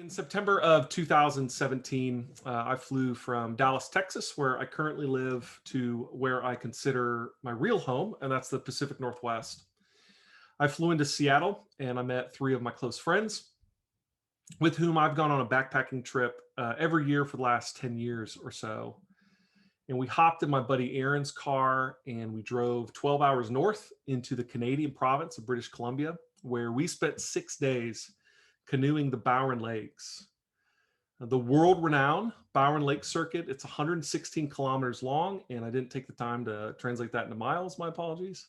In September of 2017, I flew from Dallas, Texas, where I currently live, to where I consider my real home, and that's the Pacific Northwest. I flew into Seattle and I met three of my close friends with whom I've gone on a backpacking trip every year for the last 10 years or so. And we hopped in my buddy Aaron's car and we drove 12 hours north into the Canadian province of British Columbia, where we spent 6 days canoeing the Bowen Lakes. The world renowned Bowen Lake Circuit, it's 116 kilometers long, and I didn't take the time to translate that into miles, my apologies.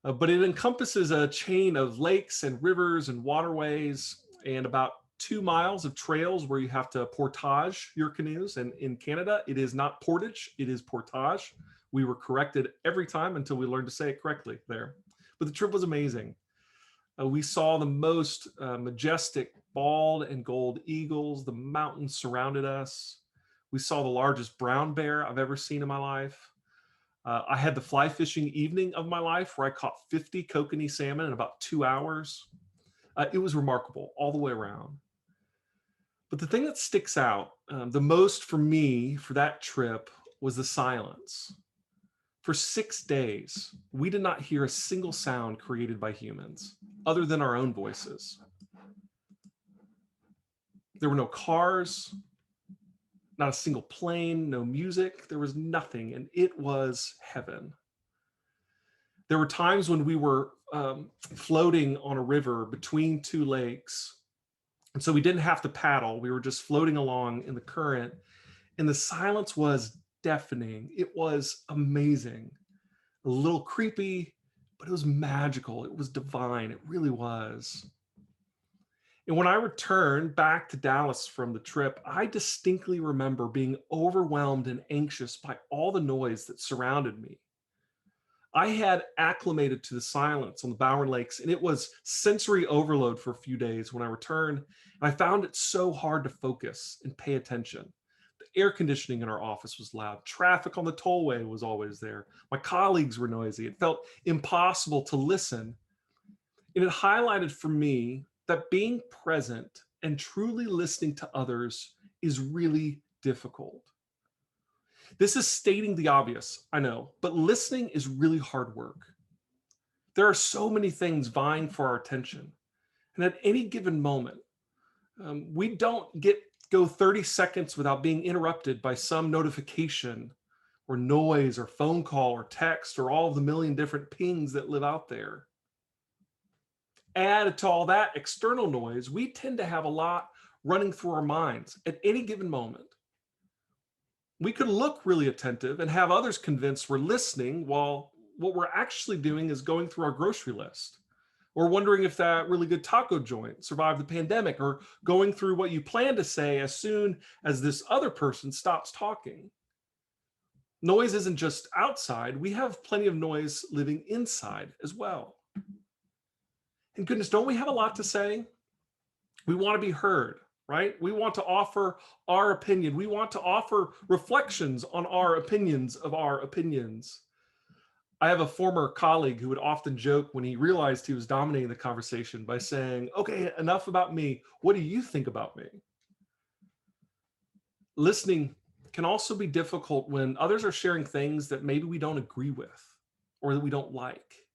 But it encompasses a chain of lakes and rivers and waterways and about 2 miles of trails where you have to portage your canoes. And in Canada, it is not portage, it is portage. We were corrected every time until we learned to say it correctly there. But the trip was amazing. We saw the most majestic bald and gold eagles. The mountains surrounded us. We saw the largest brown bear I've ever seen in my life. I had the fly fishing evening of my life where I caught 50 kokanee salmon in about 2 hours. It was remarkable all the way around. But the thing that sticks out the most for me for that trip was the silence. For 6 days, we did not hear a single sound created by humans other than our own voices. There were no cars, not a single plane, no music. There was nothing, and it was heaven. There were times when we were floating on a river between two lakes, and so we didn't have to paddle. We were just floating along in the current, and the silence was deafening. It was amazing, a little creepy, but it was magical. It was divine. It really was. And when I returned back to Dallas from the trip, I distinctly remember being overwhelmed and anxious by all the noise that surrounded me. I had acclimated to the silence on the Bowen Lakes, and it was sensory overload for a few days when I returned. And I found it so hard to focus and pay attention. The air conditioning in our office was loud. Traffic on the tollway was always there. My colleagues were noisy. It felt impossible to listen. And it highlighted for me that being present and truly listening to others is really difficult. This is stating the obvious, I know, but listening is really hard work. There are so many things vying for our attention. And at any given moment, we don't go 30 seconds without being interrupted by some notification or noise or phone call or text or all of the million different pings that live out there. Add to all that external noise, we tend to have a lot running through our minds at any given moment. We could look really attentive and have others convinced we're listening while what we're actually doing is going through our grocery list, or wondering if that really good taco joint survived the pandemic, or going through what you plan to say as soon as this other person stops talking. Noise isn't just outside, we have plenty of noise living inside as well. And goodness, don't we have a lot to say? We want to be heard, right? We want to offer our opinion. We want to offer reflections on our opinions of our opinions. I have a former colleague who would often joke when he realized he was dominating the conversation by saying, "Okay, enough about me. What do you think about me?" Listening can also be difficult when others are sharing things that maybe we don't agree with or that we don't like.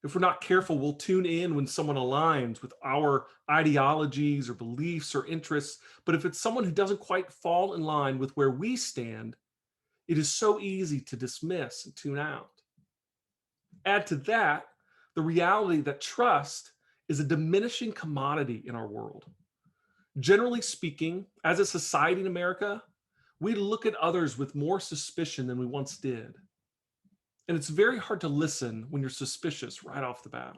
If we're not careful, we'll tune in when someone aligns with our ideologies or beliefs or interests. But if it's someone who doesn't quite fall in line with where we stand, it is so easy to dismiss and tune out. Add to that the reality that trust is a diminishing commodity in our world. Generally speaking, as a society in America, we look at others with more suspicion than we once did. And it's very hard to listen when you're suspicious right off the bat.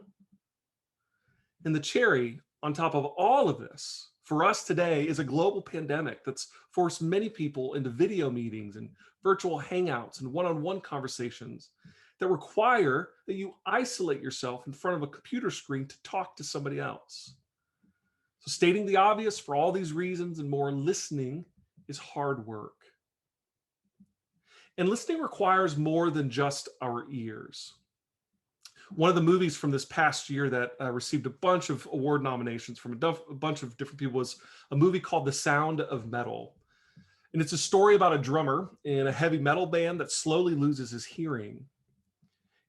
And the cherry on top of all of this for us today is a global pandemic that's forced many people into video meetings and virtual hangouts and one-on-one conversations that require that you isolate yourself in front of a computer screen to talk to somebody else. So stating the obvious, for all these reasons and more, listening is hard work. And listening requires more than just our ears. One of the movies from this past year that received a bunch of award nominations from a bunch of different people was a movie called The Sound of Metal. And it's a story about a drummer in a heavy metal band that slowly loses his hearing.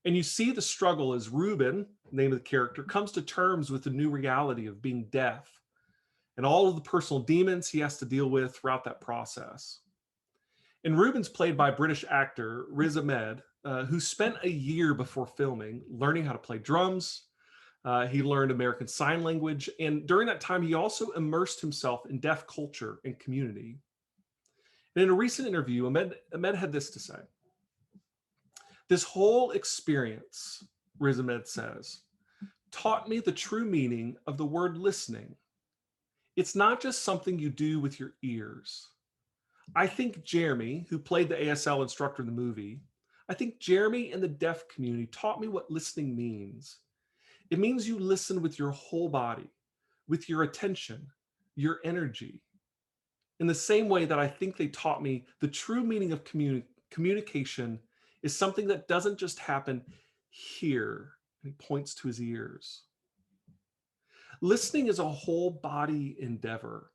And you see the struggle as Ruben, name of the character, comes to terms with the new reality of being deaf and all of the personal demons he has to deal with throughout that process. And Ruben's played by British actor Riz Ahmed, who spent a year before filming learning how to play drums. He learned American Sign Language. And during that time, he also immersed himself in deaf culture and community. And in a recent interview, Ahmed had this to say. This whole experience, Riz Ahmed says, taught me the true meaning of the word listening. It's not just something you do with your ears. I think Jeremy, who played the ASL instructor in the movie, I think Jeremy and the deaf community taught me what listening means. It means you listen with your whole body, with your attention, your energy. In the same way that I think they taught me the true meaning of communication is something that doesn't just happen here. And he points to his ears. Listening is a whole body endeavor.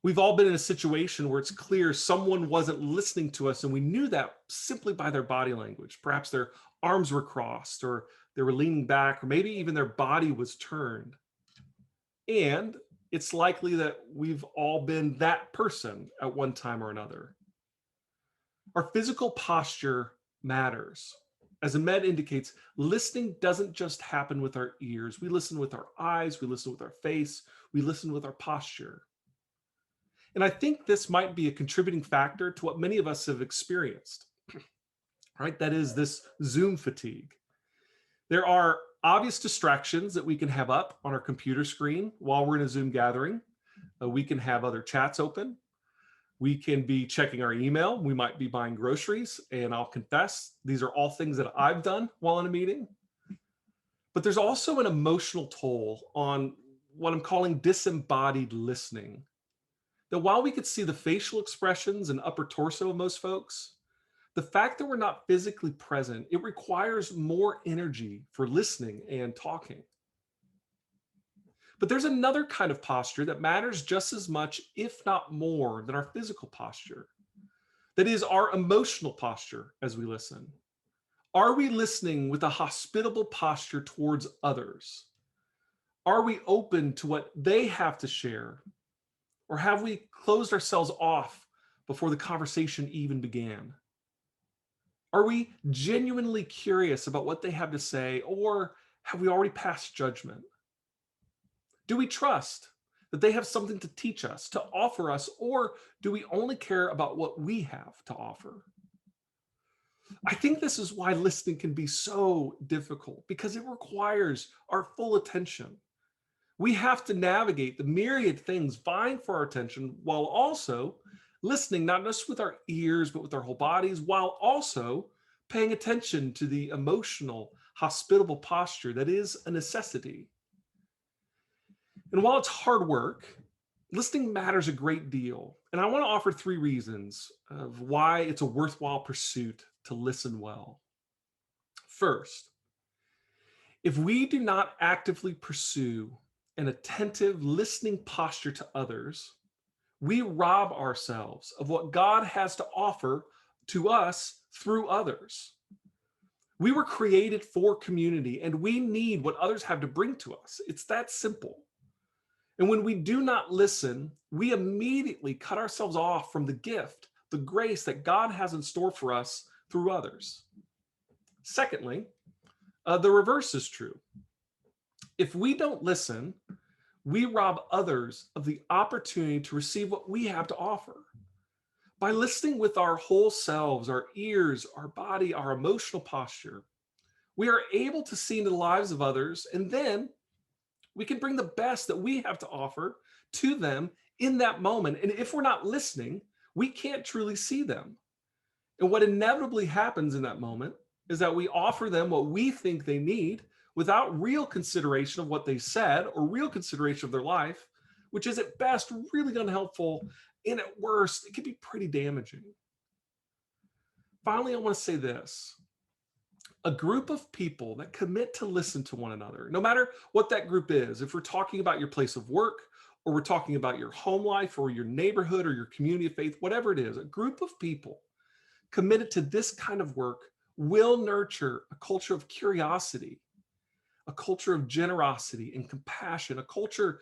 We've all been in a situation where it's clear someone wasn't listening to us, and we knew that simply by their body language. Perhaps their arms were crossed, or they were leaning back, or maybe even their body was turned. And it's likely that we've all been that person at one time or another. Our physical posture matters. As Ahmed indicates, listening doesn't just happen with our ears. We listen with our eyes, we listen with our face, we listen with our posture. And I think this might be a contributing factor to what many of us have experienced, right? That is this Zoom fatigue. There are obvious distractions that we can have up on our computer screen while we're in a Zoom gathering. We can have other chats open. We can be checking our email. We might be buying groceries. And I'll confess, these are all things that I've done while in a meeting. But there's also an emotional toll on what I'm calling disembodied listening. That while we could see the facial expressions and upper torso of most folks, the fact that we're not physically present, it requires more energy for listening and talking. But there's another kind of posture that matters just as much, if not more, than our physical posture. That is our emotional posture as we listen. Are we listening with a hospitable posture towards others? Are we open to what they have to share? Or have we closed ourselves off before the conversation even began? Are we genuinely curious about what they have to say, or have we already passed judgment? Do we trust that they have something to teach us, to offer us, or do we only care about what we have to offer? I think this is why listening can be so difficult, because it requires our full attention. We have to navigate the myriad things vying for our attention while also listening, not just with our ears, but with our whole bodies, while also paying attention to the emotional, hospitable posture that is a necessity. And while it's hard work, listening matters a great deal. And I want to offer 3 reasons of why it's a worthwhile pursuit to listen well. First, if we do not actively pursue an attentive listening posture to others, we rob ourselves of what God has to offer to us through others. We were created for community, and we need what others have to bring to us. It's that simple. And when we do not listen, we immediately cut ourselves off from the gift, the grace that God has in store for us through others. Secondly, the reverse is true. If we don't listen, we rob others of the opportunity to receive what we have to offer. By listening with our whole selves, our ears, our body, our emotional posture, we are able to see into the lives of others, and then we can bring the best that we have to offer to them in that moment. And if we're not listening, we can't truly see them. And what inevitably happens in that moment is that we offer them what we think they need without real consideration of what they said or real consideration of their life, which is at best really unhelpful, and at worst, it can be pretty damaging. Finally, I want to say this. A group of people that commit to listen to one another, no matter what that group is. If we're talking about your place of work, or we're talking about your home life, or your neighborhood, or your community of faith, whatever it is, a group of people committed to this kind of work will nurture a culture of curiosity, a culture of generosity and compassion, a culture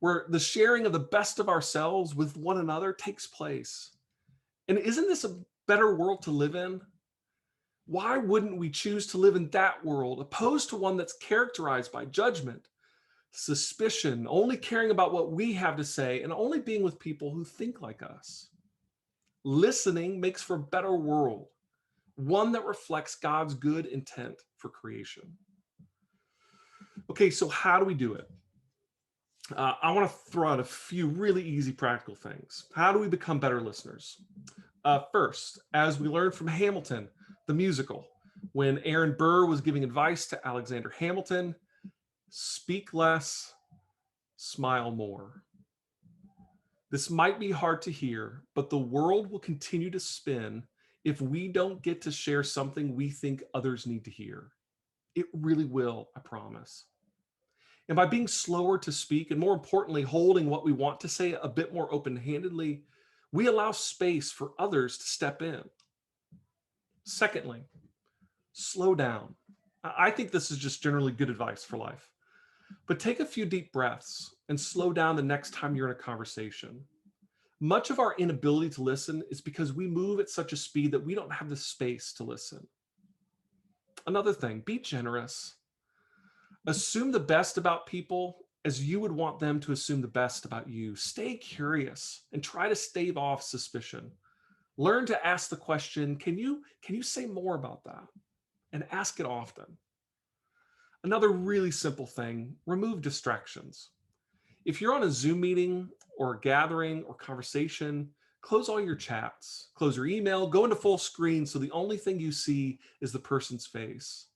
where the sharing of the best of ourselves with one another takes place. And isn't this a better world to live in? Why wouldn't we choose to live in that world opposed to one that's characterized by judgment, suspicion, only caring about what we have to say, and only being with people who think like us? Listening makes for a better world, one that reflects God's good intent for creation. Okay, so how do we do it? I want to throw out a few really easy practical things. How do we become better listeners? First, as we learned from Hamilton, the musical, when Aaron Burr was giving advice to Alexander Hamilton, speak less, smile more. This might be hard to hear, but the world will continue to spin if we don't get to share something we think others need to hear. It really will, I promise. And by being slower to speak, and more importantly, holding what we want to say a bit more open-handedly, we allow space for others to step in. Secondly, slow down. I think this is just generally good advice for life. But take a few deep breaths and slow down the next time you're in a conversation. Much of our inability to listen is because we move at such a speed that we don't have the space to listen. Another thing, be generous. Assume the best about people as you would want them to assume the best about you. Stay curious and try to stave off suspicion. Learn to ask the question, can you say more about that? And ask it often. Another really simple thing, remove distractions. If you're on a Zoom meeting or a gathering or conversation, close all your chats, close your email, go into full screen so the only thing you see is the person's face.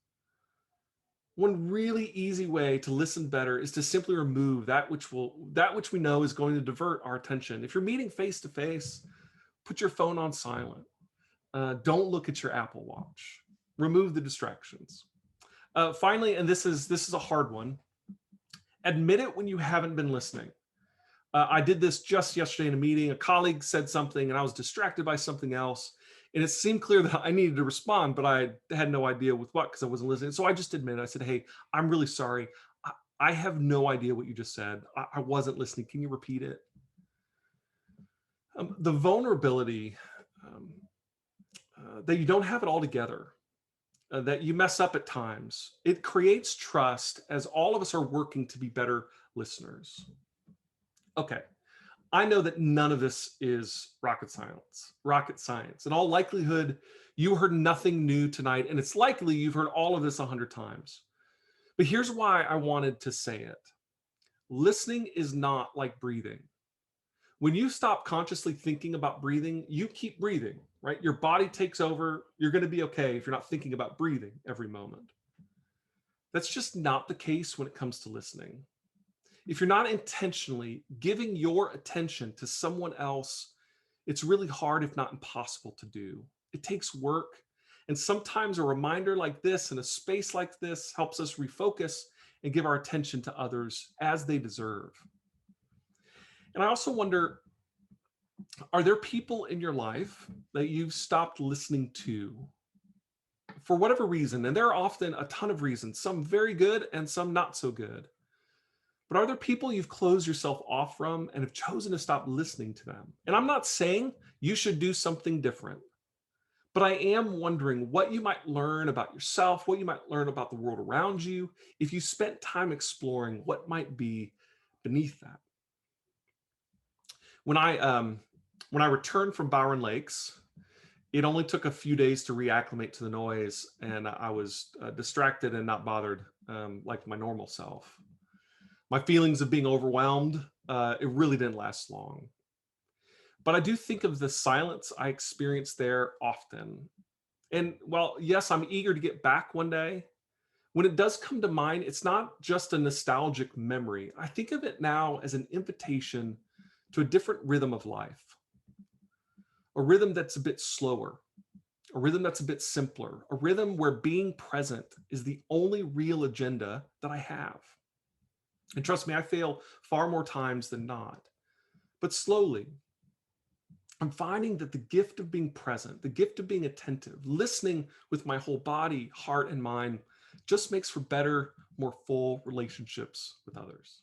One really easy way to listen better is to simply remove that which we know is going to divert our attention. If you're meeting face to face, put your phone on silent. Don't look at your Apple Watch. Remove the distractions. Finally, and this is a hard one, admit it when you haven't been listening. I did this just yesterday in a meeting. A colleague said something and I was distracted by something else. And it seemed clear that I needed to respond, but I had no idea with what because I wasn't listening. So I just admitted, I said, hey, I'm really sorry. I have no idea what you just said. I wasn't listening. Can you repeat it? The vulnerability that you don't have it all together, that you mess up at times, it creates trust as all of us are working to be better listeners. Okay, I know that none of this is rocket science. In all likelihood, you heard nothing new tonight, and it's likely you've heard all of this 100 times. But here's why I wanted to say it. Listening is not like breathing. When you stop consciously thinking about breathing, you keep breathing, right? Your body takes over. You're going to be okay if you're not thinking about breathing every moment. That's just not the case when it comes to listening. If you're not intentionally giving your attention to someone else, it's really hard, if not impossible, to do. It takes work. And sometimes a reminder like this in a space like this helps us refocus and give our attention to others as they deserve. And I also wonder, are there people in your life that you've stopped listening to for whatever reason? And there are often a ton of reasons, some very good and some not so good. But are there people you've closed yourself off from and have chosen to stop listening to them? And I'm not saying you should do something different, but I am wondering what you might learn about yourself, what you might learn about the world around you, if you spent time exploring what might be beneath that. When I returned from Byron Lakes, it only took a few days to reacclimate to the noise, and I was distracted and not bothered like my normal self. My feelings of being overwhelmed, it really didn't last long. But I do think of the silence I experienced there often. And while, yes, I'm eager to get back one day, when it does come to mind, it's not just a nostalgic memory. I think of it now as an invitation to a different rhythm of life, a rhythm that's a bit slower, a rhythm that's a bit simpler, a rhythm where being present is the only real agenda that I have. And trust me, I fail far more times than not. But slowly, I'm finding that the gift of being present, the gift of being attentive, listening with my whole body, heart, and mind just makes for better, more full relationships with others.